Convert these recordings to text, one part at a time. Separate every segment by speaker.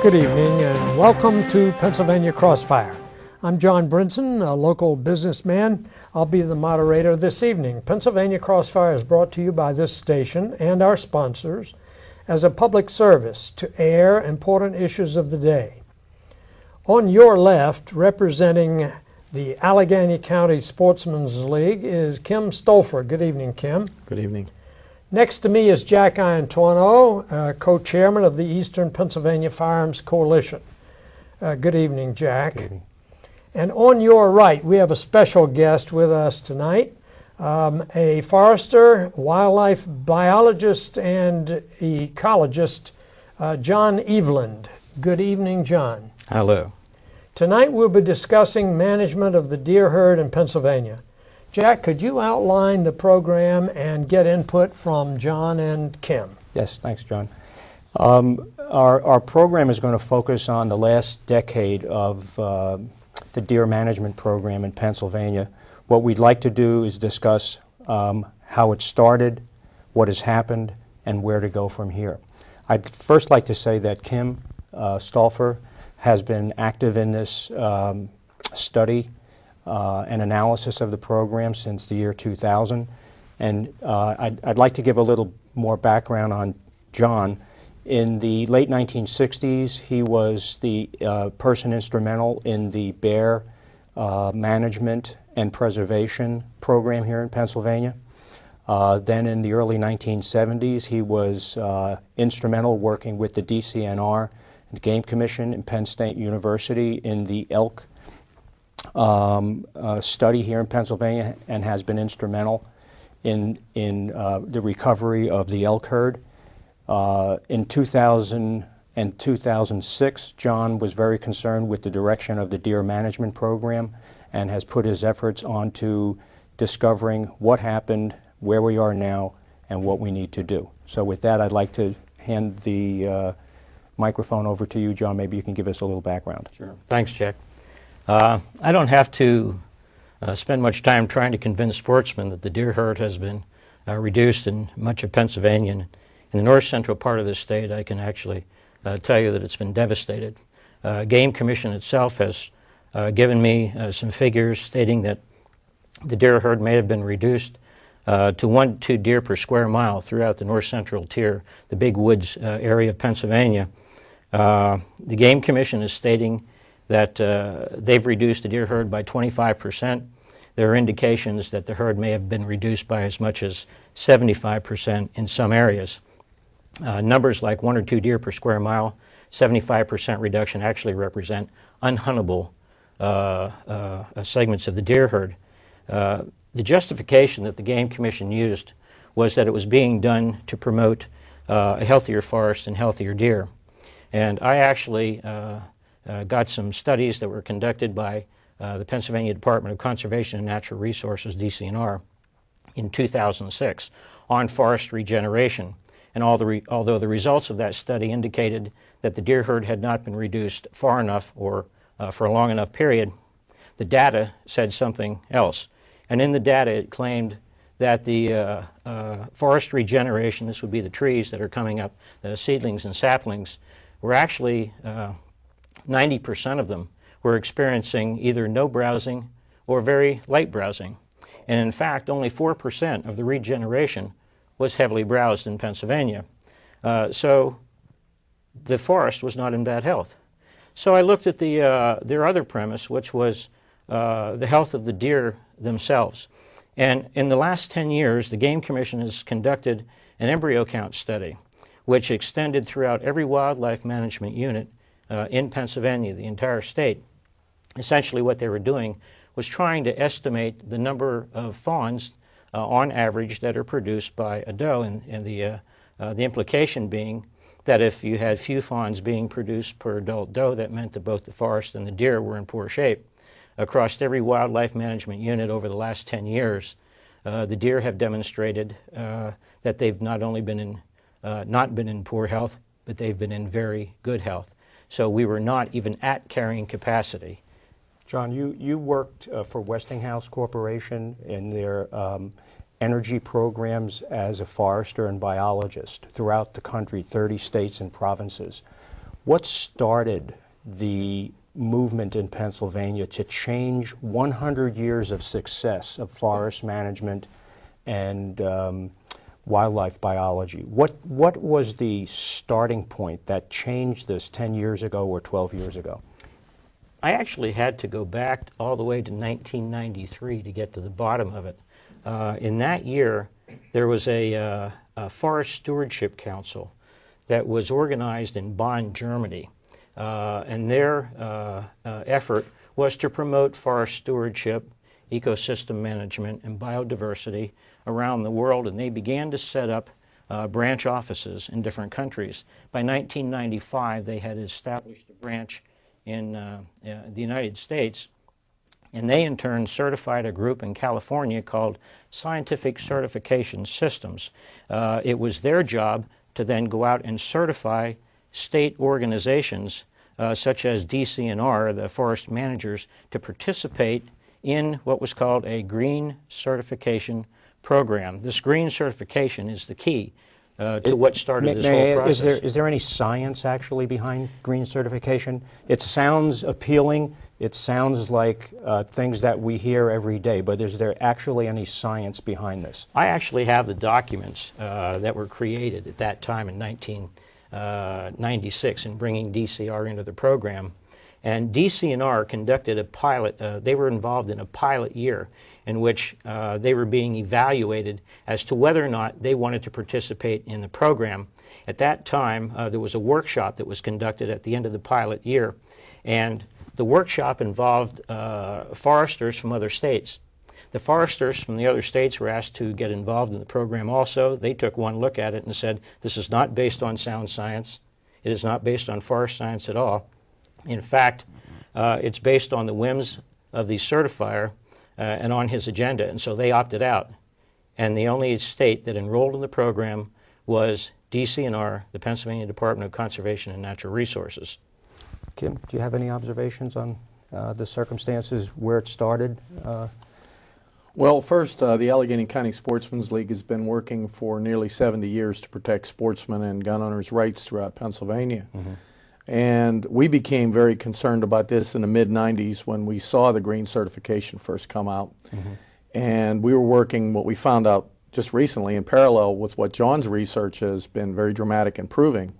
Speaker 1: Good evening and welcome to Pennsylvania Crossfire. I'm John Brinson, a local businessman. I'll be the moderator this evening. Pennsylvania Crossfire is brought to you by this station and our sponsors as a public service to air important issues of the day. On your left, representing the Allegheny County Sportsman's League, is Kim Stolfer. Good evening, Kim.
Speaker 2: Good evening.
Speaker 1: Next to me is Jack Iantuono, co-chairman of the Eastern Pennsylvania Firearms Coalition. Good evening, Jack.
Speaker 2: Good evening.
Speaker 1: And on your right, we have a special guest with us tonight, a forester, wildlife biologist, and ecologist, John Eveland. Good evening, John.
Speaker 2: Hello.
Speaker 1: Tonight we'll be discussing management of the deer herd in Pennsylvania. Jack, could you outline the program and get input from John and Kim?
Speaker 3: Yes, thanks, John. Our program is going to focus on the last decade of the deer management program in Pennsylvania. What we'd like to do is discuss how it started, what has happened, and where to go from here. I'd first like to say that Kim Stolfer has been active in this study and analysis of the program since the year 2000. And I'd like to give a little more background on John. In the late 1960s, he was the person instrumental in the bear management and preservation program here in Pennsylvania. Then in the early 1970s, he was instrumental working with the DCNR, the Game Commission in Penn State University in the elk study here in Pennsylvania, and has been instrumental in the recovery of the elk herd. In 2000 and 2006, John was very concerned with the direction of the deer management program and has put his efforts onto discovering what happened, where we are now, and what we need to do. So with that, I'd like to hand the microphone over to you, John. Maybe you can give us a little background.
Speaker 2: Sure. Thanks, Jack. I don't have to spend much time trying to convince sportsmen that the deer herd has been reduced in much of Pennsylvania. In the north central part of the state, I can actually tell you that it's been devastated. Game Commission itself has given me some figures stating that the deer herd may have been reduced to 1 to 2 deer per square mile throughout the north central tier, the big woods area of Pennsylvania. The Game Commission is stating that they've reduced the deer herd by 25%. There are indications that the herd may have been reduced by as much as 75% in some areas. Numbers like 1 or 2 deer per square mile, 75% reduction actually represent unhuntable segments of the deer herd. The justification that the Game Commission used was that it was being done to promote a healthier forest and healthier deer. And I actually got some studies that were conducted by the Pennsylvania Department of Conservation and Natural Resources, DCNR, in 2006 on forest regeneration. And although the results of that study indicated that the deer herd had not been reduced far enough or for a long enough period, the data said something else. And in the data it claimed that the forest regeneration, this would be the trees that are coming up, the seedlings and saplings, were actually 90% of them were experiencing either no browsing or very light browsing. And in fact, only 4% of the regeneration was heavily browsed in Pennsylvania. So the forest was not in bad health. So I looked at their other premise, which was the health of the deer themselves. And in the last 10 years, the Game Commission has conducted an embryo count study, which extended throughout every wildlife management unit in Pennsylvania, the entire state. Essentially what they were doing was trying to estimate the number of fawns on average that are produced by a doe, and the implication being that if you had few fawns being produced per adult doe, that meant that both the forest and the deer were in poor shape. Across every wildlife management unit over the last 10 years, the deer have demonstrated that they've not only been not been in poor health, but they've been in very good health. So we were not even at carrying capacity.
Speaker 3: John, you worked for Westinghouse Corporation in their energy programs as a forester and biologist throughout the country, 30 states and provinces. What started the movement in Pennsylvania to change 100 years of success of forest management and wildlife biology? What was the starting point that changed this 10 years ago or 12 years ago?
Speaker 2: I actually had to go back all the way to 1993 to get to the bottom of it. In that year, there was a Forest Stewardship Council that was organized in Bonn, Germany. And their effort was to promote forest stewardship, ecosystem management, and biodiversity around the world, and they began to set up branch offices in different countries. By 1995, they had established a branch in the United States, and they in turn certified a group in California called Scientific Certification Systems. It was their job to then go out and certify state organizations such as DCNR, the forest managers, to participate in what was called a green certification program. This green certification is the key to what started this whole process.
Speaker 3: Is there any science actually behind green certification? It sounds appealing. It sounds like things that we hear every day, but is there actually any science behind this?
Speaker 2: I actually have the documents that were created at that time in 1996 in bringing DCR into the program. And DCNR conducted a pilot, they were involved in a pilot year in which they were being evaluated as to whether or not they wanted to participate in the program. At that time, there was a workshop that was conducted at the end of the pilot year, and the workshop involved foresters from other states. The foresters from the other states were asked to get involved in the program also. They took one look at it and said, this is not based on sound science. It is not based on forest science at all. In fact, it's based on the whims of the certifier and on his agenda, and so they opted out. And the only state that enrolled in the program was DCNR, the Pennsylvania Department of Conservation and Natural Resources.
Speaker 3: Kim, do you have any observations on the circumstances where it started?
Speaker 4: Well, first, the Allegheny County Sportsmen's League has been working for nearly 70 years to protect sportsmen and gun owners' rights throughout Pennsylvania. Mm-hmm. And we became very concerned about this in the mid-90s when we saw the green certification first come out. Mm-hmm. And we were working, what we found out just recently, in parallel with what John's research has been very dramatic in proving,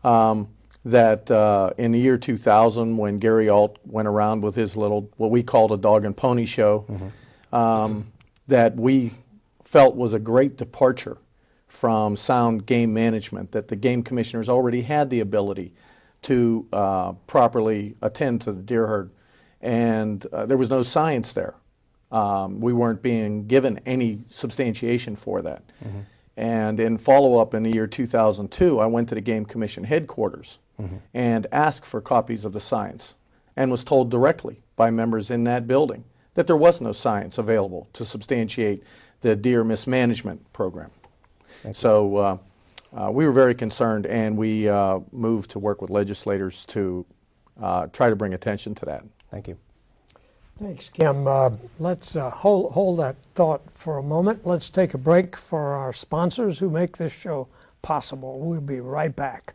Speaker 4: that in the year 2000, when Gary Alt went around with his little, what we called a dog and pony show, mm-hmm. That we felt was a great departure from sound game management, that the game commissioners already had the ability to properly attend to the deer herd, and there was no science there. We weren't being given any substantiation for that. Mm-hmm. And in follow-up in the year 2002, I went to the Game Commission headquarters mm-hmm. and asked for copies of the science, and was told directly by members in that building that there was no science available to substantiate the deer mismanagement program. So we were very concerned, and we moved to work with legislators to try to bring attention to that.
Speaker 3: Thank you.
Speaker 1: Thanks, Kim. Let's hold that thought for a moment. Let's take a break for our sponsors who make this show possible. We'll be right back.